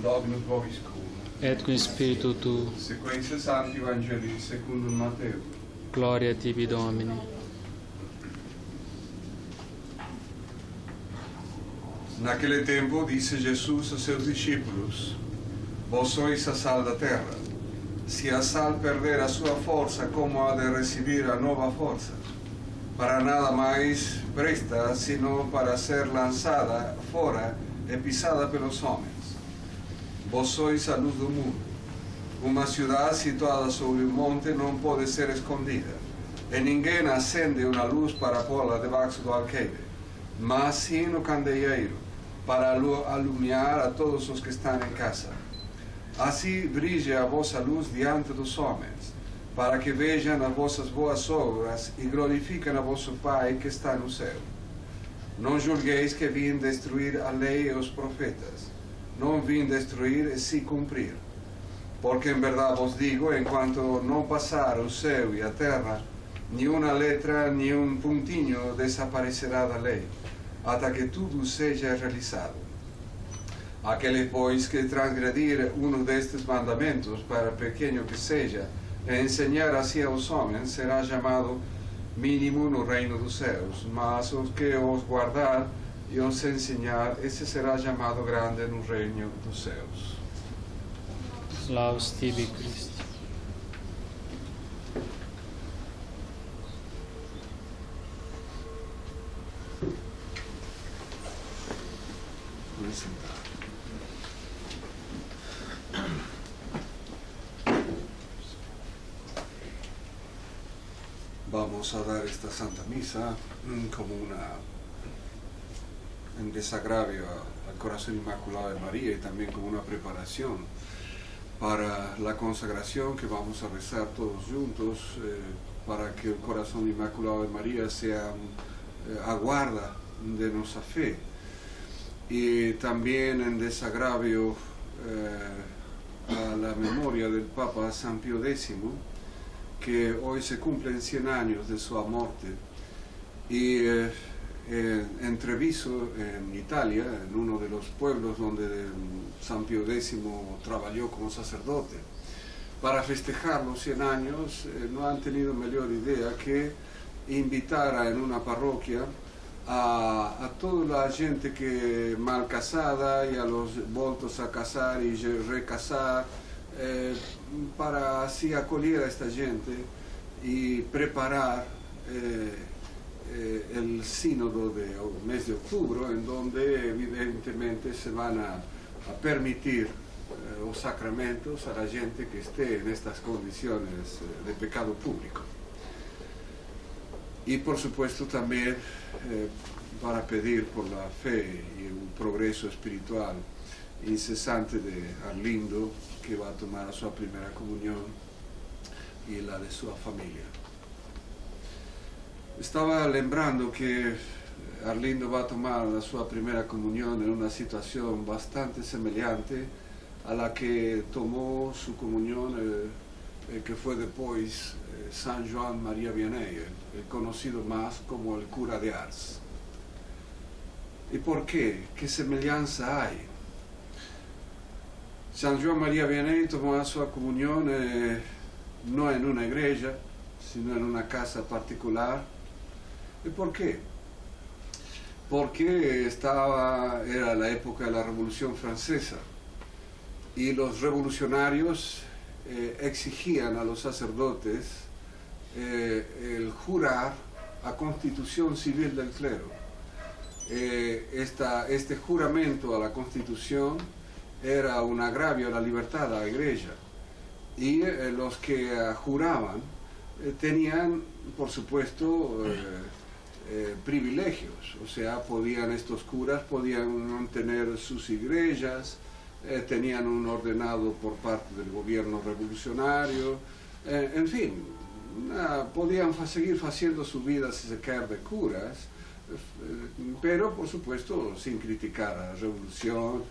Dominus vobiscum. Et cum spiritu tu. Sequentia Sancti Evangelii secundum Mateo. Gloria tibi, Domine. Naquele tempo disse Jesus a seus discípulos: Vós sois a sal da terra. Se a sal perder a sua força, como há de receber a nova força? Para nada mais presta, sino para ser lançada fora e pisada pelos homens. Vós sois a luz do mundo. Uma cidade situada sobre um monte não pode ser escondida, e ninguém acende uma luz para pô-la debaixo do alqueire, mas sim no candeeiro, para alumiar a todos os que estão em casa. Assim brilhe a vossa luz diante dos homens, para que vejam as vossas boas obras e glorifiquem a vosso Pai que está no céu. Não julgueis que vim destruir a lei e os profetas. Não vim destruir e sim cumprir. Porque em verdade vos digo, enquanto não passar o céu e a terra, nenhuma letra, nenhum pontinho desaparecerá da lei, até que tudo seja realizado. Aquele, pois, que transgredir um destes mandamentos, para pequeno que seja, e ensinar assim aos homens, será chamado mínimo no reino dos céus, mas os que os guardar e os ensinar, esse será chamado grande no reino dos céus. Laus tibi, Cristo. Vamos a dar esta Santa Misa como en desagravio al Corazón Inmaculado de María y también como una preparación para la consagración que vamos a rezar todos juntos, para que el Corazón Inmaculado de María sea a guarda de nuestra fe. Y también en desagravio a la memoria del Papa San Pío X, que hoy se cumplen 100 años de su muerte, y en Treviso, en Italia, en uno de los pueblos donde San Pío X trabajó como sacerdote, para festejar los 100 años, no han tenido mejor idea que invitar en una parroquia a toda la gente que mal casada y a los voltos a casar y recasar, para así acoger a esta gente y preparar el sínodo del mes de octubre, en donde evidentemente se van a permitir los sacramentos a la gente que esté en estas condiciones de pecado público. Y por supuesto también para pedir por la fe y un progreso espiritual incesante de Arlindo, que va a tomar su primera comunión, y la de su familia. Estaba lembrando que Arlindo va a tomar su primera comunión en una situación bastante semejante a la que tomó su comunión que fue después San Joan María Vianney, el conocido más como el cura de Ars. ¿Y por qué? ¿Qué semejanza hay? San Joan María Vianney tomó su comunión no en una iglesia, sino en una casa particular. ¿Y por qué? Porque era la época de la Revolución Francesa y los revolucionarios exigían a los sacerdotes el jurar a constitución civil del clero. Este juramento a la constitución era un agravio a la libertad de la iglesia, y los que juraban tenían, por supuesto, privilegios, o sea, estos curas podían mantener sus iglesias, tenían un ordenado por parte del gobierno revolucionario, en fin, podían seguir haciendo su vida si se quiere de curas, pero por supuesto sin criticar a la revolución,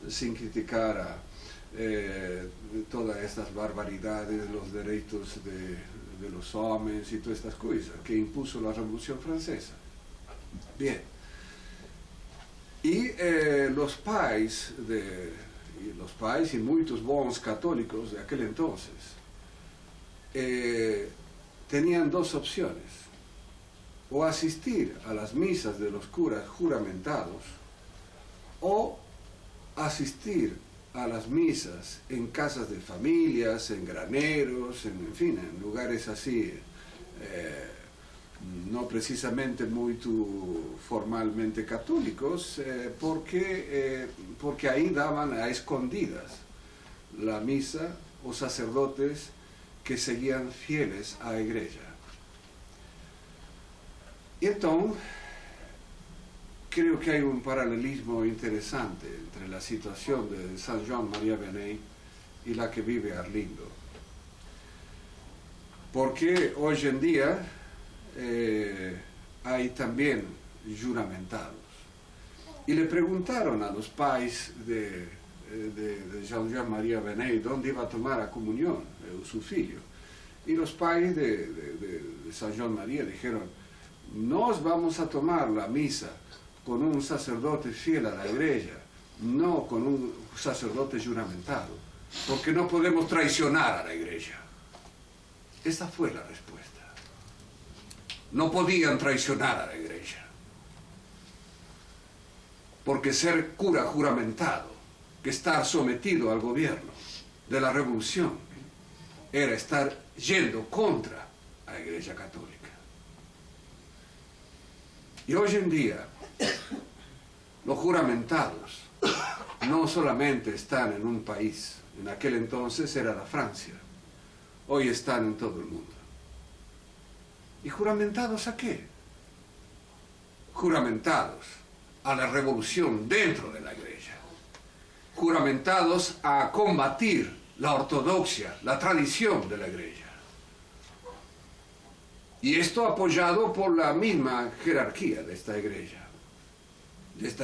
sin criticar a todas estas barbaridades, los derechos de los hombres y todas estas cosas que impuso la Revolución Francesa. Bien, y los pais los pais y muchos bons católicos de aquel entonces tenían dos opciones: o asistir a las misas de los curas juramentados o asistir a las misas en casas de familias, en graneros, en fin, en lugares así, no precisamente muy formalmente católicos, porque ahí daban a escondidas la misa os sacerdotes que seguían fieles a la iglesia. Y entonces, creo que hay un paralelismo interesante entre la situación de San Joan María Vianney y la que vive Arlindo. Porque hoy en día hay también juramentados. Y le preguntaron a los pais de San Joan María Vianney dónde iba a tomar la comunión su hijo. Y los pais de San Joan María dijeron: nos vamos a tomar la misa con un sacerdote fiel a la iglesia, no con un sacerdote juramentado, porque no podemos traicionar a la iglesia. Esa fue la respuesta. No podían traicionar a la iglesia, porque ser cura juramentado, que estar sometido al gobierno de la revolución, era estar yendo contra la iglesia católica. Y hoy en día, los juramentados no solamente están en un país, en aquel entonces era la Francia, hoy están en todo el mundo. ¿Y juramentados a qué? Juramentados a la revolución dentro de la iglesia, juramentados a combatir la ortodoxia, la tradición de la iglesia. Y esto apoyado por la misma jerarquía de esta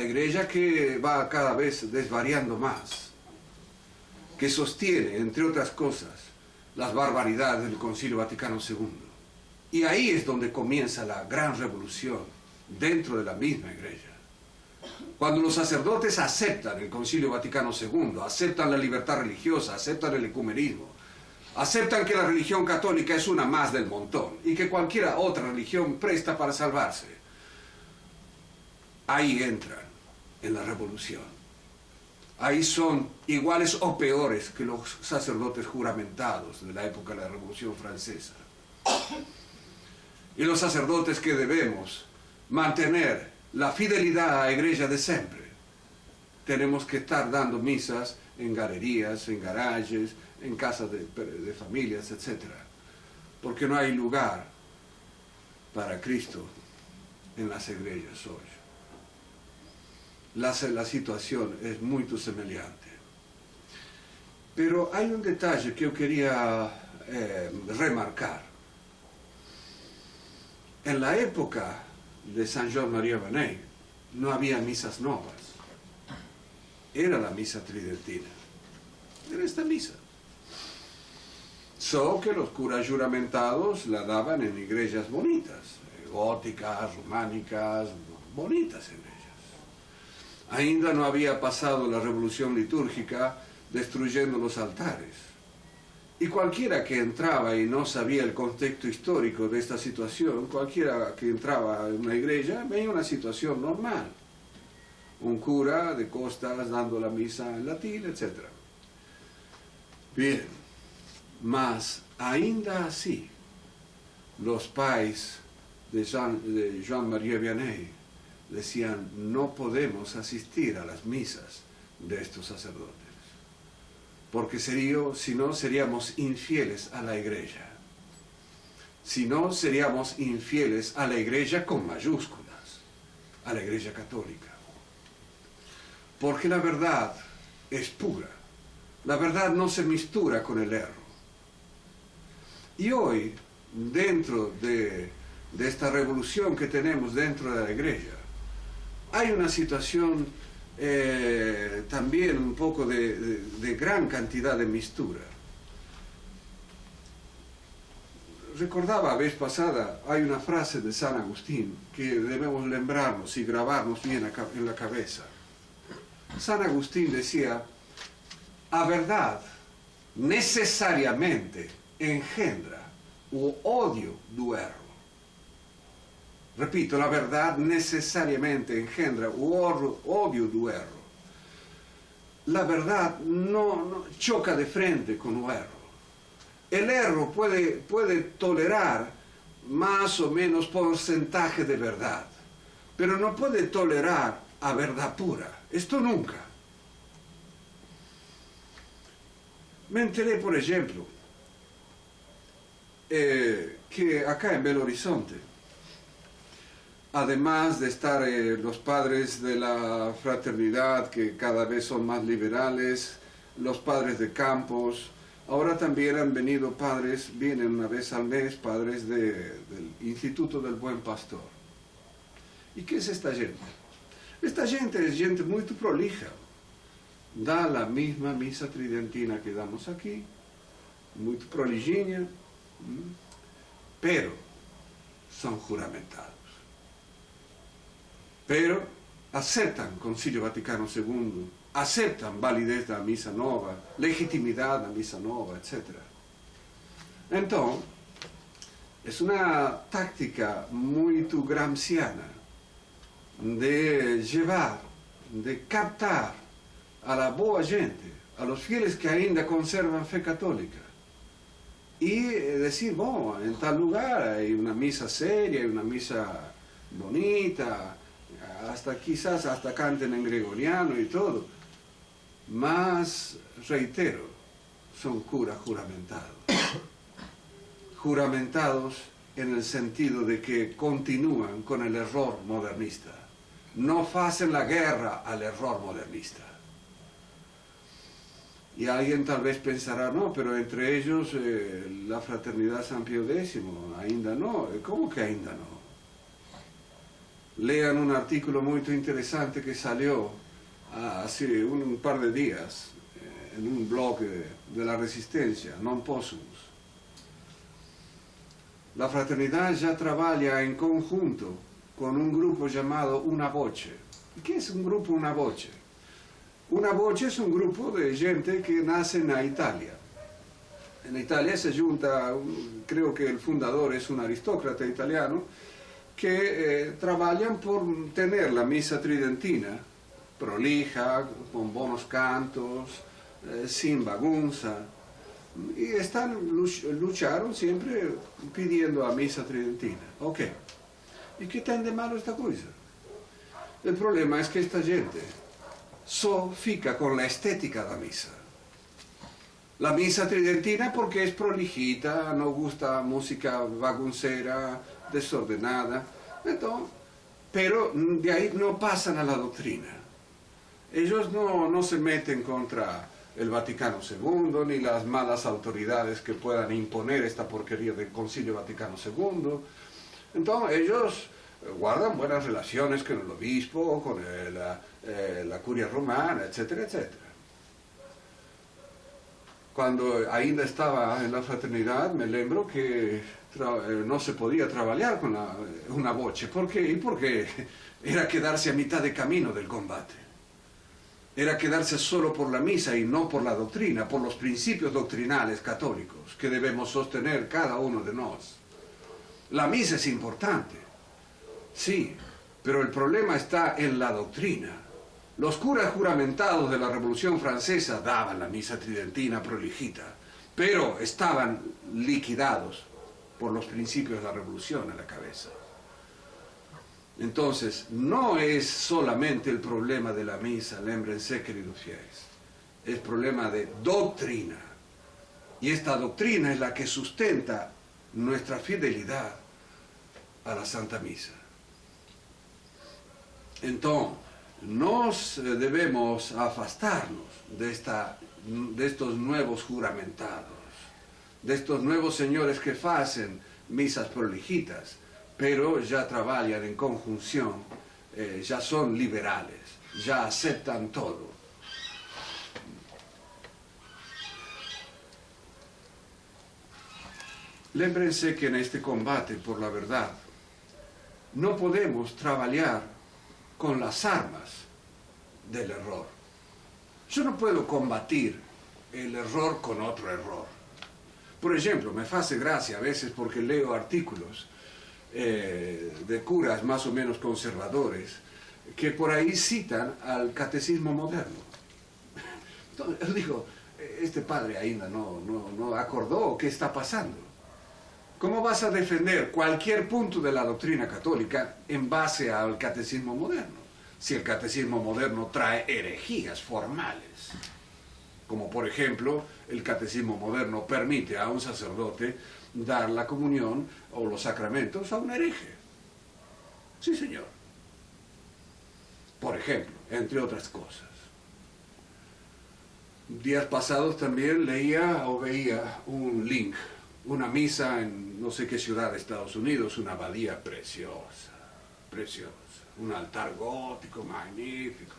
iglesia que va cada vez desvariando más, que sostiene, entre otras cosas, las barbaridades del Concilio Vaticano II. Y ahí es donde comienza la gran revolución dentro de la misma iglesia. Cuando los sacerdotes aceptan el Concilio Vaticano II, aceptan la libertad religiosa, aceptan el ecumenismo, aceptan que la religión católica es una más del montón y que cualquier otra religión presta para salvarse, ahí entran en la revolución. Ahí son iguales o peores que los sacerdotes juramentados de la época de la Revolución Francesa. Y los sacerdotes que debemos mantener la fidelidad a la iglesia de siempre, tenemos que estar dando misas en galerías, en garajes, en casas de familias, etc. Porque no hay lugar para Cristo en las iglesias hoy. La situación es muy semejante. Pero hay un detalle que yo quería remarcar. En la época de San Joan María Vianney no había misas novas. Era la misa tridentina. Era esta misa. Solo que los curas juramentados la daban en iglesias bonitas, góticas, románicas, bonitas iglesias. Ainda no había pasado la revolución litúrgica destruyendo los altares. Y cualquiera que entraba y no sabía el contexto histórico de esta situación, cualquiera que entraba en una iglesia veía una situación normal. Un cura de costas dando la misa en latín, etc. Bien, mas ainda así, los pais de Joan María Vianney decían: no podemos asistir a las misas de estos sacerdotes, porque si no seríamos infieles a la iglesia. Si no, seríamos infieles a la iglesia con mayúsculas, a la iglesia católica. Porque la verdad es pura. La verdad no se mistura con el error. Y hoy, dentro de esta revolución que tenemos dentro de la iglesia, hay una situación también un poco de gran cantidad de mistura. Recordaba la vez pasada, hay una frase de San Agustín que debemos lembrarnos y grabarnos bien en la cabeza. San Agustín decía a verdad necessariamente engendra o odio do erro. Repito, la verdad necesariamente engendra o odio do erro. La verdad no choca de frente con el erro. El erro puede tolerar más o menos porcentaje de verdad, pero no puede tolerar a verdad pura. Esto nunca. Me enteré, por ejemplo, que acá en Belo Horizonte, además de estar los padres de la fraternidad, que cada vez son más liberales, los padres de campos, ahora también han venido padres, vienen una vez al mes, padres del Instituto del Buen Pastor. ¿Y qué es esta gente? Esta gente es gente muy prolija. Da la misma misa tridentina que damos aquí, muy prolijinha, pero son juramentados. Pero aceptan Concilio Vaticano II, aceptan validez da misa nova, legitimidad da misa nova, etc. Entonces, es una táctica muy gramsciana de llevar, de captar a la boa gente, a los fieles que ainda conservan fe católica, y decir, bueno, en tal lugar hay una misa seria, hay una misa bonita, hasta quizás hasta canten en gregoriano y todo, mas, reitero, son curas juramentados. Juramentados en el sentido de que continúan con el error modernista. No hacen la guerra al error modernista. Y alguien tal vez pensará, no, pero entre ellos la fraternidad San Pío X, ainda no. ¿Cómo que ainda no? Lean un artículo muy interesante que salió hace un par de días en un blog de la Resistencia, Non Possumus. La fraternidad ya trabaja en conjunto con un grupo llamado Una Voce. ¿Qué es un grupo Una Voce? Una Voce es un grupo de gente que nace en Italia. En Italia se junta, creo que el fundador es un aristócrata italiano, que trabajan por tener la misa tridentina prolija, con buenos cantos, sin bagunza, y lucharon siempre pidiendo a misa tridentina. Ok, ¿y qué tan de malo esta cosa? El problema es que esta gente fica con la estética de la misa. La misa tridentina porque es prolijita, no gusta música baguncera, desordenada, entonces, pero de ahí no pasan a la doctrina. Ellos no se meten contra el Vaticano II, ni las malas autoridades que puedan imponer esta porquería del Concilio Vaticano II. Entonces ellos guardan buenas relaciones con el obispo, con la curia romana, etcétera, etcétera. Cuando ainda estaba en la fraternidad, me lembro que no se podía trabajar con una voce. ¿Por qué? Y porque era quedarse a mitad de camino del combate. Era quedarse solo por la misa y no por la doctrina, por los principios doctrinales católicos que debemos sostener cada uno de nosotros. La misa es importante, sí, pero el problema está en la doctrina. Los curas juramentados de la Revolución Francesa daban la misa tridentina prolijita, pero estaban liquidados por los principios de la revolución en la cabeza. Entonces, no es solamente el problema de la misa, lémbrense, queridos fieles, es problema de doctrina. Y esta doctrina es la que sustenta nuestra fidelidad a la Santa Misa. Entonces, nos debemos afastarnos de estos nuevos juramentados, de estos nuevos señores que hacen misas prolijitas, pero ya trabajan en conjunción, ya son liberales, ya aceptan todo. Lémbrense que en este combate por la verdad no podemos trabajar con las armas del error. Yo no puedo combatir el error con otro error. Por ejemplo, me hace gracia a veces porque leo artículos de curas más o menos conservadores que por ahí citan al catecismo moderno. Entonces, yo digo, este padre ainda no acordó qué está pasando. ¿Cómo vas a defender cualquier punto de la doctrina católica en base al catecismo moderno? Si el catecismo moderno trae herejías formales. Como por ejemplo, el catecismo moderno permite a un sacerdote dar la comunión o los sacramentos a un hereje. Sí, señor. Por ejemplo, entre otras cosas. Días pasados también leía o veía un link, una misa en no sé qué ciudad de Estados Unidos, una abadía preciosa, preciosa, un altar gótico magnífico.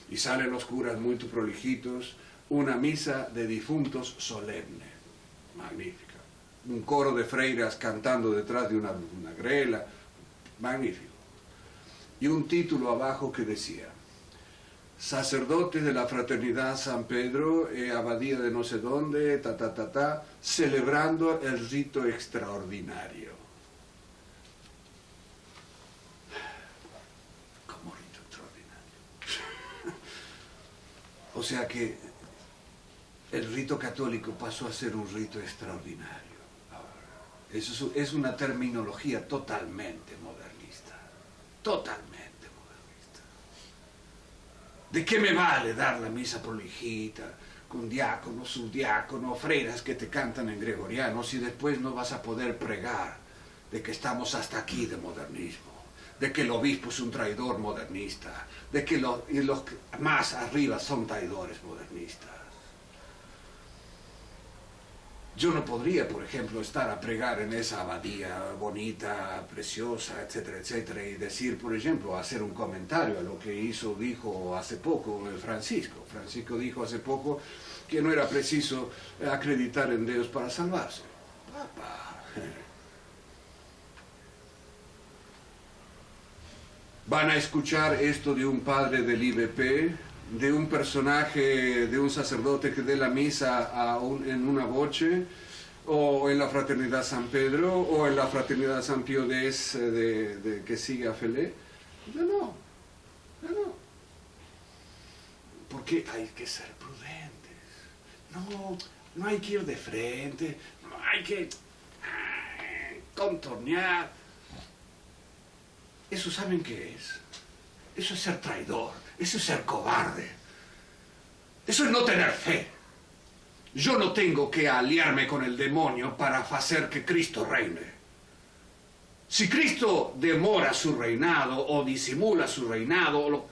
Y salen los curas muy prolijitos, una misa de difuntos solemne, magnífica. Un coro de freiras cantando detrás de una grela, magnífico. Y un título abajo que decía, sacerdote de la Fraternidad San Pedro, abadía de no sé dónde, celebrando el rito extraordinario. ¿Cómo rito extraordinario? O sea que el rito católico pasó a ser un rito extraordinario. Eso es una terminología totalmente modernista. Totalmente. ¿De qué me vale dar la misa prolijita, con diácono, subdiácono, freiras que te cantan en gregoriano, si después no vas a poder pregar de que estamos hasta aquí de modernismo, de que el obispo es un traidor modernista, de que los más arriba son traidores modernistas? Yo no podría, por ejemplo, estar a pregar en esa abadía bonita, preciosa, etcétera, etcétera, y decir, por ejemplo, hacer un comentario a lo que dijo hace poco Francisco. Francisco dijo hace poco que no era preciso acreditar en Dios para salvarse. Papá. Van a escuchar esto de un padre del IBP, de un personaje, de un sacerdote que dé la misa en una voce, o en la Fraternidad San Pedro, o en la Fraternidad San Pío X que sigue a Felé. No. Porque hay que ser prudentes. No hay que ir de frente, no hay que contornear. ¿Eso saben qué es? Eso es ser traidor. Eso es ser cobarde. Eso es no tener fe. Yo no tengo que aliarme con el demonio para hacer que Cristo reine. Si Cristo demora su reinado o disimula su reinado,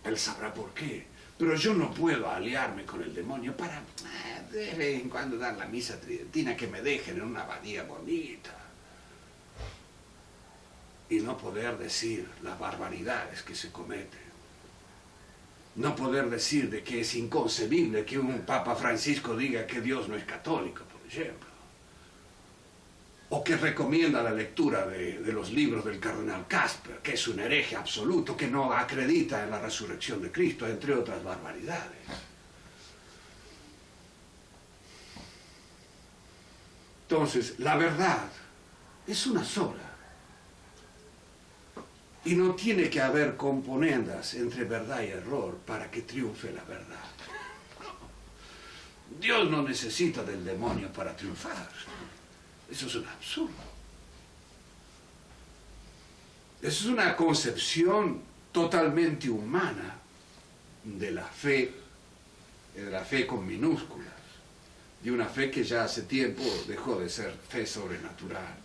Él sabrá por qué. Pero yo no puedo aliarme con el demonio para de vez en cuando dar la misa tridentina, que me dejen en una abadía bonita. Y no poder decir las barbaridades que se cometen. No poder decir de que es inconcebible que un Papa Francisco diga que Dios no es católico, por ejemplo. O que recomienda la lectura de los libros del cardenal Casper, que es un hereje absoluto, que no acredita en la resurrección de Cristo, entre otras barbaridades. Entonces, la verdad es una sola. Y no tiene que haber componendas entre verdad y error para que triunfe la verdad. Dios no necesita del demonio para triunfar. Eso es un absurdo. Eso es una concepción totalmente humana de la fe con minúsculas, de una fe que ya hace tiempo dejó de ser fe sobrenatural.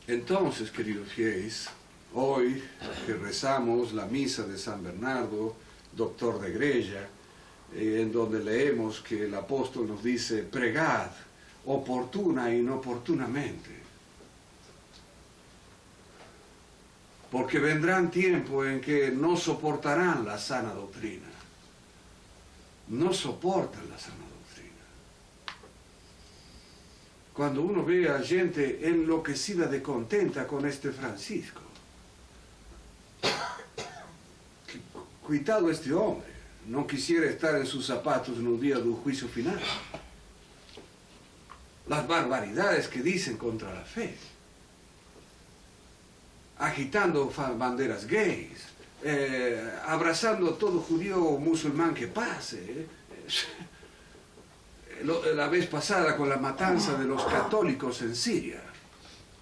Entonces, queridos fieles, hoy que rezamos la misa de San Bernardo, doctor de Grecia, en donde leemos que el apóstol nos dice, pregad oportuna e inoportunamente, porque vendrán tiempos en que no soportarán la sana doctrina, no soportan la sana doctrina. Cuando uno ve a gente enloquecida de contenta con este Francisco, cuidado este hombre, no quisiera estar en sus zapatos en un día de un juicio final. Las barbaridades que dicen contra la fe, agitando banderas gays, abrazando a todo judío o musulmán que pase. La vez pasada con la matanza de los católicos en Siria,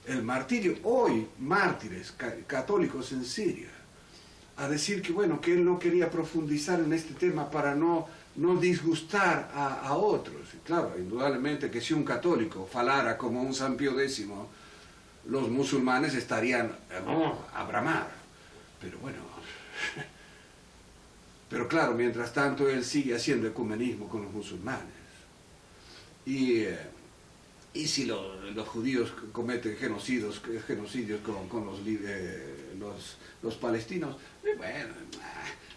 el martirio, hoy mártires católicos en Siria, a decir que bueno, que él no quería profundizar en este tema para no disgustar a otros. Y claro, indudablemente que si un católico falara como un San Pío X, los musulmanes estarían a bramar. Pero bueno, pero claro, mientras tanto él sigue haciendo ecumenismo con los musulmanes. Y si los judíos cometen genocidios con los palestinos, bueno,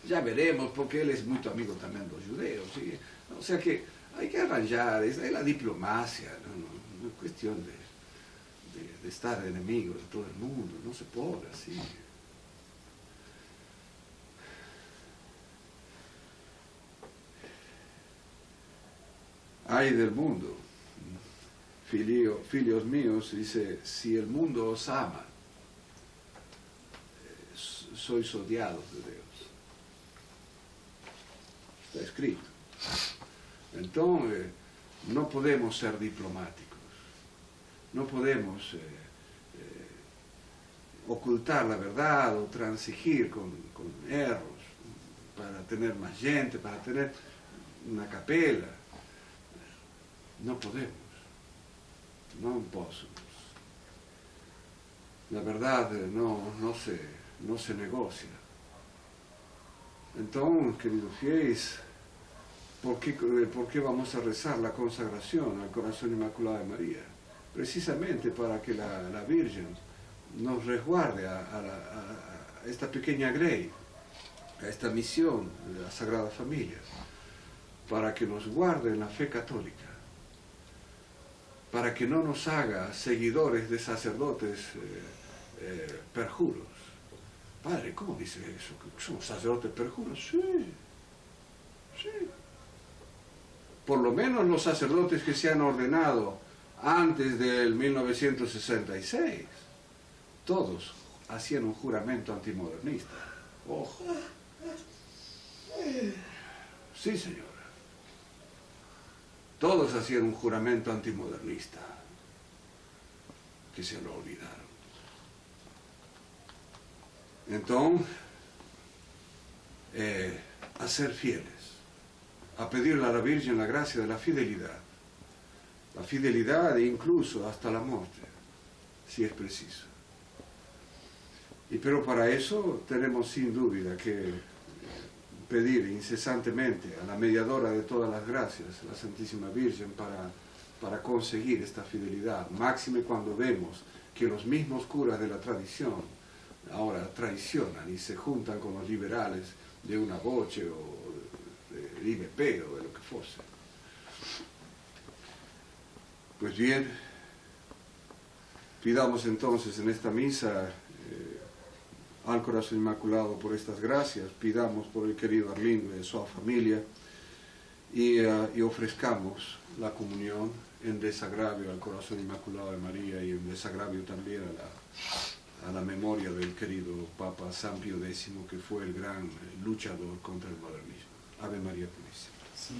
ya veremos, porque él es muy amigo también de los judeos. ¿Sí? O sea que hay que arranjar, es la diplomacia, no es cuestión de estar enemigo de todo el mundo, no se puede así. Ay del mundo, filios míos, dice, si el mundo os ama, sois odiados de Dios. Está escrito. Entonces, no podemos ser diplomáticos, no podemos ocultar la verdad o transigir con erros para tener más gente, para tener una capela. No podemos, no podemos. La verdad no se negocia. Entonces, queridos fieles, ¿por qué vamos a rezar la consagración al corazón inmaculado de María? Precisamente para que la Virgen nos resguarde a esta pequeña grey, a esta misión de la Sagrada Familia, para que nos guarde en la fe católica, para que no nos haga seguidores de sacerdotes perjuros. Padre, ¿cómo dice eso? ¿Somos sacerdotes perjuros? Sí. Por lo menos los sacerdotes que se han ordenado antes del 1966, todos hacían un juramento antimodernista. Ojo. Sí, señora. Todos hacían un juramento antimodernista, que se lo olvidaron. Entonces, a ser fieles, a pedirle a la Virgen la gracia de la fidelidad incluso hasta la muerte, si es preciso. Pero para eso tenemos sin duda que pedir incesantemente a la mediadora de todas las gracias, la Santísima Virgen, para conseguir esta fidelidad, máxime cuando vemos que los mismos curas de la tradición ahora traicionan y se juntan con los liberales de una voce o del IBP o de lo que fuese. Pues bien, pidamos entonces en esta misa al Corazón Inmaculado por estas gracias, pidamos por el querido Arlindo y su familia y ofrezcamos la comunión en desagravio al Corazón Inmaculado de María y en desagravio también a la memoria del querido Papa San Pío X, que fue el gran luchador contra el modernismo. Ave María Purísima. Sí.